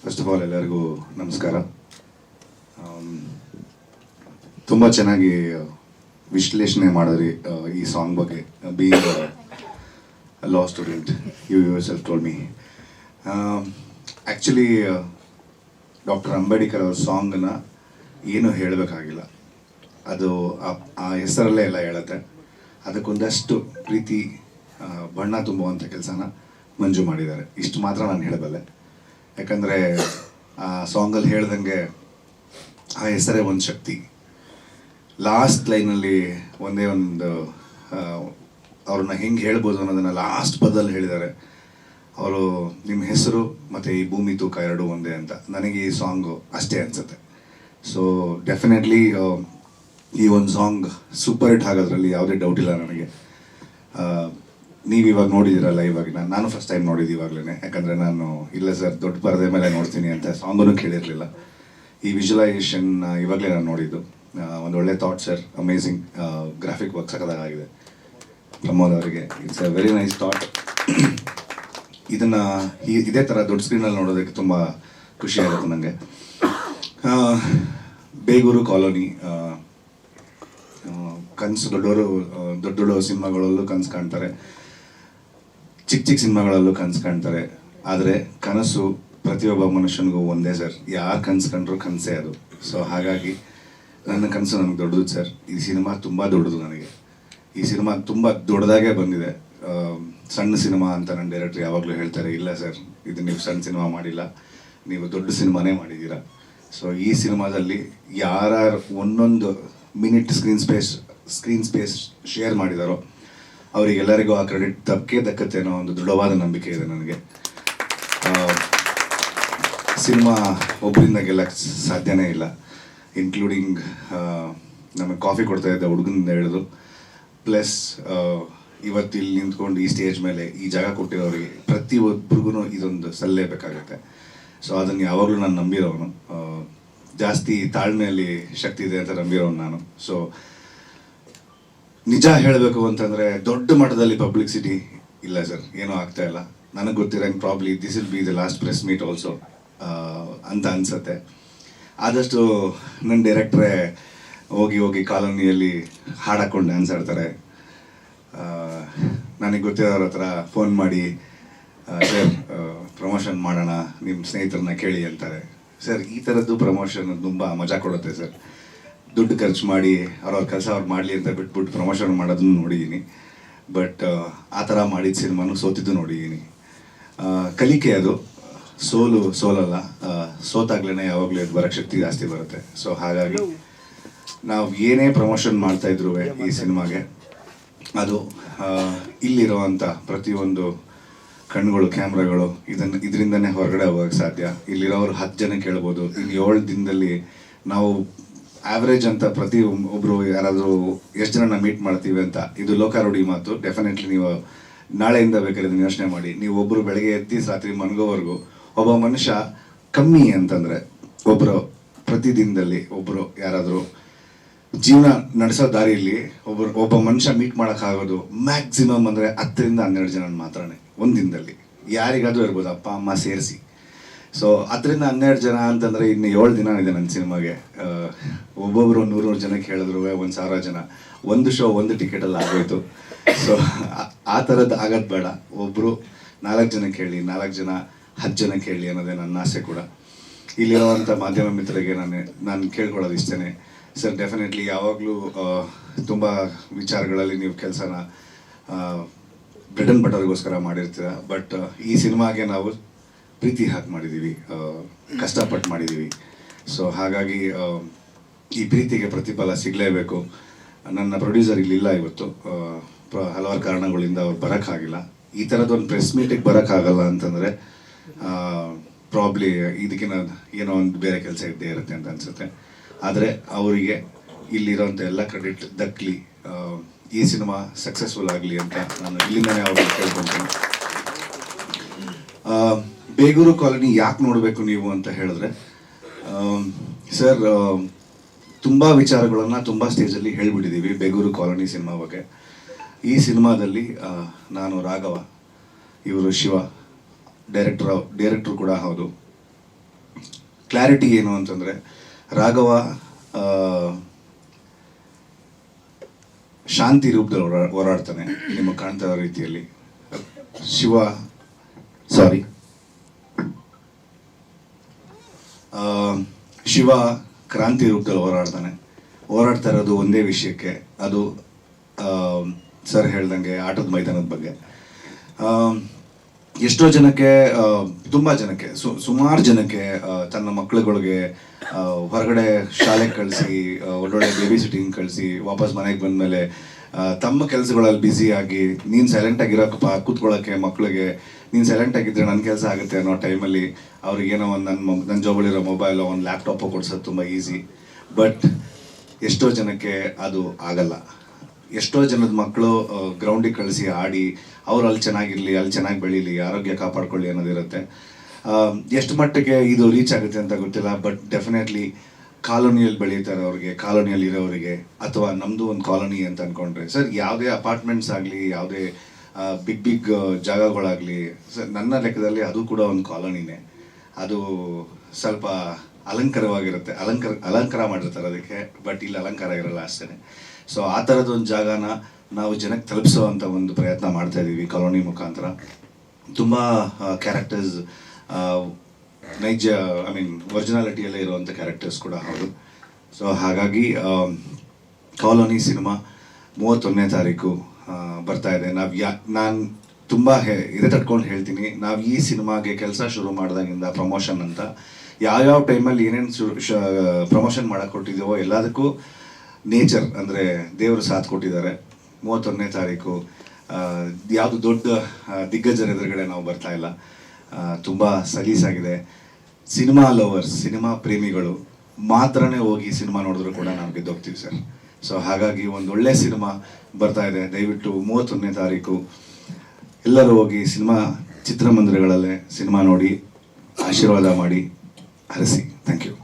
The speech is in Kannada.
ಫಸ್ಟ್ ಆಫ್ ಆಲ್ ಎಲ್ಲರಿಗೂ ನಮಸ್ಕಾರ. ತುಂಬ ಚೆನ್ನಾಗಿ ವಿಶ್ಲೇಷಣೆ ಮಾಡಿದ್ರಿ ಈ ಸಾಂಗ್ ಬಗ್ಗೆ. Being law student, you self told me. Actually doctor Ambedkar ಅವ್ರ ಸಾಂಗನ್ನು ಏನು ಹೇಳಬೇಕಾಗಿಲ್ಲ, ಅದು ಆ ಹೆಸರಲ್ಲೇ ಎಲ್ಲ ಹೇಳುತ್ತೆ. ಅದಕ್ಕೊಂದಷ್ಟು ಪ್ರೀತಿ ಬಣ್ಣ ತುಂಬುವಂಥ ಕೆಲಸನ ಮಂಜು ಮಾಡಿದ್ದಾರೆ. ಇಷ್ಟು ಮಾತ್ರ ನಾನು ಹೇಳಬಲ್ಲೆ. ಯಾಕಂದರೆ ಆ ಸಾಂಗಲ್ಲಿ ಹೇಳ್ದಂಗೆ ಆ ಹೆಸರೇ ಒಂದು ಶಕ್ತಿ. ಲಾಸ್ಟ್ ಲೈನಲ್ಲಿ ಒಂದೇ ಒಂದು ಅವ್ರನ್ನ ಹೆಂಗೆ ಹೇಳ್ಬೋದು ಅನ್ನೋದನ್ನು ಲಾಸ್ಟ್ ಪದದಲ್ಲಿ ಹೇಳಿದ್ದಾರೆ. ಅವರು ನಿಮ್ಮ ಹೆಸರು ಮತ್ತು ಈ ಭೂಮಿ ತೂಕ ಎರಡೂ ಒಂದೇ ಅಂತ. ನನಗೆ ಈ ಸಾಂಗು ಅಷ್ಟೇ ಅನಿಸುತ್ತೆ. ಸೊ ಡೆಫಿನೆಟ್ಲಿ ಈ ಒಂದು ಸಾಂಗ್ ಸೂಪರ್ ಹಿಟ್ ಆಗೋದ್ರಲ್ಲಿ ಯಾವುದೇ ಡೌಟ್ ಇಲ್ಲ ನನಗೆ. ನೀವು ಇವಾಗ ನೋಡಿದ್ದೀರಲ್ಲ, ಇವಾಗ ನಾನು ಫಸ್ಟ್ ಟೈಮ್ ನೋಡಿದ್ದು ಇವಾಗಲೇ. ಯಾಕಂದರೆ ನಾನು ಇಲ್ಲ ಸರ್ ದೊಡ್ಡ ಪರದೆ ಮೇಲೆ ನೋಡ್ತೀನಿ ಅಂತ ಸಾಂಗನ್ನು ಕೇಳಿರಲಿಲ್ಲ. ಈ ವಿಜುವಲೈಸೇಷನ್ ಇವಾಗಲೇ ನಾನು ನೋಡಿದ್ದು. ಒಂದು ಒಳ್ಳೆ thought sir, amazing. Graphic work ಸಖತ್ತಾಗಿದೆ ಪ್ರಮೋದ್ ಅವರಿಗೆ. It's a very nice thought. ಇದನ್ನು ಇದೇ ಥರ ದೊಡ್ಡ ಸ್ಕ್ರೀನಲ್ಲಿ ನೋಡೋದಕ್ಕೆ ತುಂಬ ಖುಷಿ ಆಗುತ್ತೆ ನನಗೆ. ಬೇಗೂರು ಕಾಲೋನಿ ಕನಸು ದೊಡ್ಡ ದೊಡ್ಡ ಸಿನಿಮಾಗಳಲ್ಲೂ ಕನಸು ಕಾಣ್ತಾರೆ, ಚಿಕ್ಕ ಚಿಕ್ಕ ಸಿನಿಮಾಗಳಲ್ಲೂ ಕನಸು ಕಾಣ್ತಾರೆ. ಆದರೆ ಕನಸು ಪ್ರತಿಯೊಬ್ಬ ಮನುಷ್ಯನಿಗೂ ಒಂದೇ ಸರ್. ಯಾರು ಕನಸು ಕಂಡ್ರೂ ಕನಸೇ ಅದು. ಸೊ ಹಾಗಾಗಿ ನನ್ನ ಕನಸು ನನಗೆ ದೊಡ್ಡದು ಸರ್. ಈ ಸಿನಿಮಾ ತುಂಬ ದೊಡ್ಡದು ನನಗೆ. ಈ ಸಿನಿಮಾ ತುಂಬ ದೊಡ್ಡದಾಗೇ ಬಂದಿದೆ. ಸಣ್ಣ ಸಿನಿಮಾ ಅಂತ ನನ್ನ ಡೈರೆಕ್ಟ್ರ್ ಯಾವಾಗಲೂ ಹೇಳ್ತಾರೆ, ಇಲ್ಲ ಸರ್ ಇದು ನೀವು ಸಣ್ಣ ಸಿನಿಮಾ ಮಾಡಿಲ್ಲ, ನೀವು ದೊಡ್ಡ ಸಿನಿಮಾನೇ ಮಾಡಿದ್ದೀರಾ. ಸೊ ಈ ಸಿನಿಮಾದಲ್ಲಿ ಯಾರು ಒಂದೊಂದು ಮಿನಿಟ್ ಸ್ಕ್ರೀನ್ ಸ್ಪೇಸ್ ಶೇರ್ ಮಾಡಿದಾರೋ ಅವರಿಗೆಲ್ಲರಿಗೂ ಆ ಕ್ರೆಡಿಟ್ ದಕ್ಕತ್ತೆ ಅನ್ನೋ ಒಂದು ದೃಢವಾದ ನಂಬಿಕೆ ಇದೆ ನನಗೆ. ಸಿನಿಮಾ ಒಬ್ಬರಿಂದ ಗೆಲ್ಲಕ್ಕೆ ಸಾಧ್ಯನೇ ಇಲ್ಲ, ಇನ್ಕ್ಲೂಡಿಂಗ್ ನಮಗೆ ಕಾಫಿ ಕೊಡ್ತಾ ಇದ್ದ ಹುಡುಗನಿಂದ ಹಿಡಿದು ಪ್ಲಸ್ ಇವತ್ತು ಇಲ್ಲಿ ನಿಂತ್ಕೊಂಡು ಈ ಸ್ಟೇಜ್ ಮೇಲೆ ಈ ಜಾಗ ಕೊಟ್ಟಿರೋರಿಗೆ ಪ್ರತಿಯೊಬ್ಬರಿಗೂ ಇದೊಂದು ಸಲ್ಲೇಬೇಕಾಗತ್ತೆ. ಸೊ ಅದನ್ನು ಯಾವಾಗಲೂ ನಾನು ನಂಬಿರೋನು. ಜಾಸ್ತಿ ತಾಳ್ಮೆಯಲ್ಲಿ ಶಕ್ತಿ ಇದೆ ಅಂತ ನಂಬಿರೋನು ನಾನು. ಸೊ ನಿಜ ಹೇಳಬೇಕು ಅಂತಂದರೆ ದೊಡ್ಡ ಮಟ್ಟದಲ್ಲಿ ಪಬ್ಲಿಸಿಟಿ ಇಲ್ಲ ಸರ್, ಏನೂ ಆಗ್ತಾ ಇಲ್ಲ. ನನಗೆ ಗೊತ್ತಿರಂಗೆ probably this will be the last press meet also ಅಂತ ಅನಿಸುತ್ತೆ. ಆದಷ್ಟು ನನ್ನ ಡೈರೆಕ್ಟ್ರೇ ಹೋಗಿ ಕಾಲೋನಿಯಲ್ಲಿ ಹಾಡಾಕೊಂಡು ಡ್ಯಾನ್ಸ್ ಆಡ್ತಾರೆ. ನನಗೆ ಗೊತ್ತಿರೋರ ಹತ್ರ ಫೋನ್ ಮಾಡಿ ಸರ್ ಪ್ರಮೋಷನ್ ಮಾಡೋಣ, ನಿಮ್ಮ ಸ್ನೇಹಿತರನ್ನ ಕೇಳಿ ಅಂತಾರೆ. ಸರ್ ಈ ಥರದ್ದು ಪ್ರಮೋಷನ್ ತುಂಬ ಮಜಾ ಕೊಡುತ್ತೆ ಸರ್. ದುಡ್ಡು ಖರ್ಚು ಮಾಡಿ ಅವ್ರವ್ರ ಕೆಲಸ ಅವ್ರು ಮಾಡಲಿ ಅಂತ ಬಿಟ್ಬಿಟ್ಟು ಪ್ರಮೋಷನ್ ಮಾಡೋದನ್ನು ನೋಡಿದ್ದೀನಿ. ಬಟ್ ಆ ಥರ ಮಾಡಿದ ಸಿನಿಮಾನು ಸೋತಿದ್ದು ನೋಡಿದ್ದೀನಿ. ಕಲಿಕೆ ಅದು, ಸೋಲಲ್ಲ. ಸೋತಾಗ್ಲೇ ಯಾವಾಗಲೂ ಇದು ಬರೋಕ್ಕೆ ಶಕ್ತಿ ಜಾಸ್ತಿ ಬರುತ್ತೆ. ಸೊ ಹಾಗಾಗಿ ನಾವು ಏನೇ ಪ್ರಮೋಷನ್ ಮಾಡ್ತಾಯಿದ್ರು ಈ ಸಿನಿಮಾಗೆ ಅದು ಇಲ್ಲಿರೋವಂಥ ಪ್ರತಿಯೊಂದು ಕಣ್ಣುಗಳು, ಕ್ಯಾಮ್ರಾಗಳು ಇದರಿಂದನೇ ಹೊರಗಡೆ ಹೋಗೋಕ್ಕೆ ಸಾಧ್ಯ. ಇಲ್ಲಿರೋರು 10 ಜನ ಕೇಳ್ಬೋದು. ಇಲ್ಲಿ 7 ದಿನದಲ್ಲಿ ನಾವು ಆವ್ರೇಜ್ ಅಂತ ಒಬ್ಬರು ಯಾರಾದರೂ ಎಷ್ಟು ಜನ ಮೀಟ್ ಮಾಡ್ತೀವಿ ಅಂತ, ಇದು ಲೋಕಾರೂಢಿ ಮಾತು. ಡೆಫಿನೆಟ್ಲಿ ನೀವು ನಾಳೆಯಿಂದ ಬೇಕಾದ್ರೆ ಇದನ್ನು ಯೋಚನೆ ಮಾಡಿ. ನೀವು ಒಬ್ಬರು ಬೆಳಗ್ಗೆ ಎದ್ದು ರಾತ್ರಿ ಮನಗೋವರೆಗೂ ಒಬ್ಬ ಮನುಷ್ಯ ಕಮ್ಮಿ ಅಂತಂದರೆ ಪ್ರತಿದಿನದಲ್ಲಿ ಒಬ್ಬರು ಯಾರಾದರೂ ಜೀವನ ನಡೆಸೋ ದಾರಿಯಲ್ಲಿ ಒಬ್ಬ ಮನುಷ್ಯ ಮೀಟ್ ಮಾಡೋಕ್ಕಾಗೋದು ಮ್ಯಾಕ್ಸಿಮಮ್ ಅಂದರೆ 10 ರಿಂದ 12 ಜನ ಮಾತ್ರನೇ ಒಂದು ದಿನದಲ್ಲಿ. ಯಾರಿಗಾದರೂ ಇರ್ಬೋದು, ಅಪ್ಪ ಅಮ್ಮ ಸೇರಿಸಿ. ಸೊ 10 ರಿಂದ 12 ಜನ ಅಂತಂದರೆ ಇನ್ನು 7 ದಿನ ಇದೆ ನನ್ನ ಸಿನಿಮಾಗೆ. ಒಬ್ಬೊಬ್ಬರು 100 ಜನಕ್ಕೆ ಹೇಳಿದ್ರು 1000 ಜನ. ಒಂದು ಶೋ ಒಂದು ಟಿಕೆಟಲ್ಲಿ ಆಗೋಯ್ತು. ಸೊ ಆ ಥರದ್ದು ಆಗೋದು ಬೇಡ. ಒಬ್ಬರು 4 ಜನಕ್ಕೆ ಹೇಳಿ, 4 ಜನ 10 ಜನಕ್ಕೆ ಹೇಳಿ ಅನ್ನೋದೇ ನನ್ನ ಆಸೆ ಕೂಡ. ಇಲ್ಲಿರುವಂಥ ಮಾಧ್ಯಮ ಮಿತ್ರರಿಗೆ ನಾನು ಕೇಳ್ಕೊಳ್ಳೋದು ಇಷ್ಟೇ ಸರ್. ಡೆಫಿನೆಟ್ಲಿ ಯಾವಾಗಲೂ ತುಂಬ ವಿಚಾರಗಳಲ್ಲಿ ನೀವು ಕೆಲಸನ ಬ್ರೆಡ್ ಆ್ಯಂಡ್ ಬಟರ್ಗೋಸ್ಕರ ಮಾಡಿರ್ತೀರ. ಬಟ್ ಈ ಸಿನಿಮಾಗೆ ನಾವು ಪ್ರೀತಿ ಹಾಕಿ ಮಾಡಿದ್ದೀವಿ, ಕಷ್ಟಪಟ್ಟು ಮಾಡಿದ್ದೀವಿ. ಸೊ ಹಾಗಾಗಿ ಈ ಪ್ರೀತಿಗೆ ಪ್ರತಿಫಲ ಸಿಗಲೇಬೇಕು. ನನ್ನ ಪ್ರೊಡ್ಯೂಸರ್ ಇಲ್ಲಿಲ್ಲ ಇವತ್ತು, ಹಲವಾರು ಕಾರಣಗಳಿಂದ ಅವ್ರು ಬರೋಕ್ಕಾಗಿಲ್ಲ. ಈ ಥರದ್ದೊಂದು ಪ್ರೆಸ್ ಮೀಟಿಗೆ ಬರೋಕ್ಕಾಗಲ್ಲ ಅಂತಂದರೆ ಪ್ರಾಬ್ಲಿ ಇದಕ್ಕಿಂತ ಏನೋ ಒಂದು ಬೇರೆ ಕೆಲಸ ಇದ್ದೇ ಇರುತ್ತೆ ಅಂತ ಅನಿಸುತ್ತೆ. ಆದರೆ ಅವರಿಗೆ ಇಲ್ಲಿರೋಂಥ ಎಲ್ಲ ಕ್ರೆಡಿಟ್ ದಕ್ಕಲಿ, ಈ ಸಿನಿಮಾ ಸಕ್ಸಸ್ಫುಲ್ ಆಗಲಿ ಅಂತ ನಾನು ಇಲ್ಲಿಂದನೇ ಅವ್ರಿಗೆ ಕೇಳ್ಕೊತೀನಿ. ಬೇಗೂರು ಕಾಲೋನಿ ಯಾಕೆ ನೋಡಬೇಕು ನೀವು ಅಂತ ಹೇಳಿದ್ರೆ, ಸರ್ ತುಂಬ ವಿಚಾರಗಳನ್ನು ತುಂಬ ಸ್ಟೇಜಲ್ಲಿ ಹೇಳಿಬಿಟ್ಟಿದ್ದೀವಿ ಬೇಗೂರು ಕಾಲೋನಿ ಸಿನಿಮಾ ಬಗ್ಗೆ. ಈ ಸಿನಿಮಾದಲ್ಲಿ ನಾನು ರಾಘವ, ಇವರು ಶಿವ, ಡೈರೆಕ್ಟ್ರು ಕೂಡ ಹೌದು. ಕ್ಲಾರಿಟಿ ಏನು ಅಂತಂದರೆ, ರಾಘವ ಶಾಂತಿ ರೂಪದಲ್ಲಿ ಹೋರಾಡ್ತಾನೆ ನಿಮಗೆ ಕಾಣ್ತಾ ಇರೋ ರೀತಿಯಲ್ಲಿ. ಶಿವ ಕ್ರಾಂತಿ ರೂಪದಲ್ಲಿ ಹೋರಾಡ್ತಾ ಇರೋದು ಒಂದೇ ವಿಷಯಕ್ಕೆ, ಅದು ಸರ್ ಹೇಳ್ದಂಗೆ ಆಟದ ಮೈದಾನದ ಬಗ್ಗೆ. ಎಷ್ಟೋ ಜನಕ್ಕೆ, ತುಂಬ ಜನಕ್ಕೆ, ಸುಮಾರು ಜನಕ್ಕೆ ತನ್ನ ಮಕ್ಕಳುಗಳಿಗೆ ಹೊರಗಡೆ ಶಾಲೆಗೆ ಕಳಿಸಿ, ಒಳ್ಳೊಳ್ಳೆ ಬೇಬಿ ಸಿಟ್ಟಿಂಗ್ ಕಳಿಸಿ, ವಾಪಸ್ ಮನೆಗೆ ಬಂದಮೇಲೆ ತಮ್ಮ ಕೆಲಸಗಳಲ್ಲಿ ಬ್ಯುಸಿಯಾಗಿ, ನೀನು ಸೈಲೆಂಟಾಗಿರೋಕ್ಕಪ್ಪ ಕೂತ್ಕೊಳ್ಳೋಕ್ಕೆ ಮಕ್ಕಳಿಗೆ, ನೀನು ಸೈಲೆಂಟಾಗಿದ್ದರೆ ನನ್ನ ಕೆಲಸ ಆಗುತ್ತೆ ಅನ್ನೋ ಟೈಮಲ್ಲಿ ಅವ್ರಿಗೇನೋ ಒಂದು ನನ್ನ ಜೋಬಳಿರೋ ಮೊಬೈಲೋ ಒಂದು ಲ್ಯಾಪ್ಟಾಪೋ ಕೊಡ್ಸೋದು ತುಂಬ ಈಸಿ. ಬಟ್ ಎಷ್ಟೋ ಜನಕ್ಕೆ ಅದು ಆಗಲ್ಲ. ಎಷ್ಟೋ ಜನದ ಮಕ್ಕಳು ಗ್ರೌಂಡಿಗೆ ಕಳಿಸಿ ಆಡಿ, ಅವ್ರು ಅಲ್ಲಿ ಚೆನ್ನಾಗಿರಲಿ, ಅಲ್ಲಿ ಚೆನ್ನಾಗಿ ಬೆಳೀಲಿ, ಆರೋಗ್ಯ ಕಾಪಾಡ್ಕೊಳ್ಳಿ ಅನ್ನೋದಿರುತ್ತೆ. ಎಷ್ಟು ಮಟ್ಟಿಗೆ ಇದು ರೀಚ್ ಆಗುತ್ತೆ ಅಂತ ಗೊತ್ತಿಲ್ಲ. ಬಟ್ ಡೆಫಿನೆಟ್ಲಿ ಕಾಲೋನಿಯಲ್ಲಿ ಬೆಳೀತಾರೆ ಅವ್ರಿಗೆ, ಕಾಲೋನಿಯಲ್ಲಿ ಇರೋರಿಗೆ, ಅಥವಾ ನಮ್ಮದು ಒಂದು ಕಾಲೋನಿ ಅಂತ ಅಂದ್ಕೊಂಡ್ರೆ ಸರ್, ಯಾವುದೇ ಅಪಾರ್ಟ್ಮೆಂಟ್ಸ್ ಆಗಲಿ, ಯಾವುದೇ ಬಿಗ್ ಜಾಗಗಳಾಗಲಿ ಸರ್, ನನ್ನ ಲೆಕ್ಕದಲ್ಲಿ ಅದು ಕೂಡ ಒಂದು ಕಾಲೋನಿನೇ. ಅದು ಸ್ವಲ್ಪ ಅಲಂಕಾರವಾಗಿರುತ್ತೆ, ಅಲಂಕಾರ ಮಾಡಿರ್ತಾರೆ ಅದಕ್ಕೆ, ಬಟ್ ಇಲ್ಲಿ ಅಲಂಕಾರ ಇರಲ್ಲ ಅಷ್ಟೇ. ಸೊ ಆ ಥರದೊಂದು ಜಾಗನ ನಾವು ಜನಕ್ಕೆ ತಲುಪಿಸೋ ಅಂಥ ಒಂದು ಪ್ರಯತ್ನ ಮಾಡ್ತಾ ಇದ್ದೀವಿ ಕಾಲೋನಿ ಮುಖಾಂತರ. ತುಂಬ ಕ್ಯಾರೆಕ್ಟರ್ಸ್ ನೈಜ, ಒರಿಜಿನಾಲಿಟಿಯಲ್ಲೇ ಇರುವಂಥ ಕ್ಯಾರೆಕ್ಟರ್ಸ್ ಕೂಡ ಹೌದು. ಸೊ ಹಾಗಾಗಿ ಕಾಲೋನಿ ಸಿನಿಮಾ 31ನೇ ತಾರೀಕು ಬರ್ತಾ ಇದೆ. ನಾನು ತುಂಬ ಇದೇ ತಟ್ಕೊಂಡು ಹೇಳ್ತೀನಿ, ನಾವು ಈ ಸಿನಿಮಾಗೆ ಕೆಲಸ ಶುರು ಮಾಡಿದಾಗಿಂದ ಪ್ರಮೋಷನ್ ಅಂತ ಯಾವ್ಯಾವ ಟೈಮಲ್ಲಿ ಏನೇನು ಪ್ರಮೋಷನ್ ಮಾಡಕ್ಕೆ ಕೊಟ್ಟಿದ್ದೀವೋ ಎಲ್ಲದಕ್ಕೂ ನೇಚರ್ ಅಂದರೆ ದೇವರು ಸಾಥ್ ಕೊಟ್ಟಿದ್ದಾರೆ. 31ನೇ ತಾರೀಕು ಯಾವುದು ದೊಡ್ಡ ದಿಗ್ಗಜರ ಎದುರುಗಡೆ ನಾವು ಬರ್ತಾ ಇಲ್ಲ. ತುಂಬ ಸಲೀಸಾಗಿದೆ. ಸಿನಿಮಾ ಲವರ್ಸ್, ಸಿನಿಮಾ ಪ್ರೇಮಿಗಳು ಮಾತ್ರನೇ ಹೋಗಿ ಸಿನಿಮಾ ನೋಡಿದ್ರು ಕೂಡ ನಾವು ಗೆದ್ದೋಗ್ತೀವಿ ಸರ್. ಸೊ ಹಾಗಾಗಿ ಒಂದು ಒಳ್ಳೆ ಸಿನಿಮಾ ಬರ್ತಾ ಇದೆ. ದಯವಿಟ್ಟು 31ನೇ ತಾರೀಕು ಎಲ್ಲರೂ ಹೋಗಿ ಚಿತ್ರಮಂದಿರಗಳಲ್ಲೇ ಸಿನಿಮಾ ನೋಡಿ ಆಶೀರ್ವಾದ ಮಾಡಿ ಹರಿಸಿ. Thank you.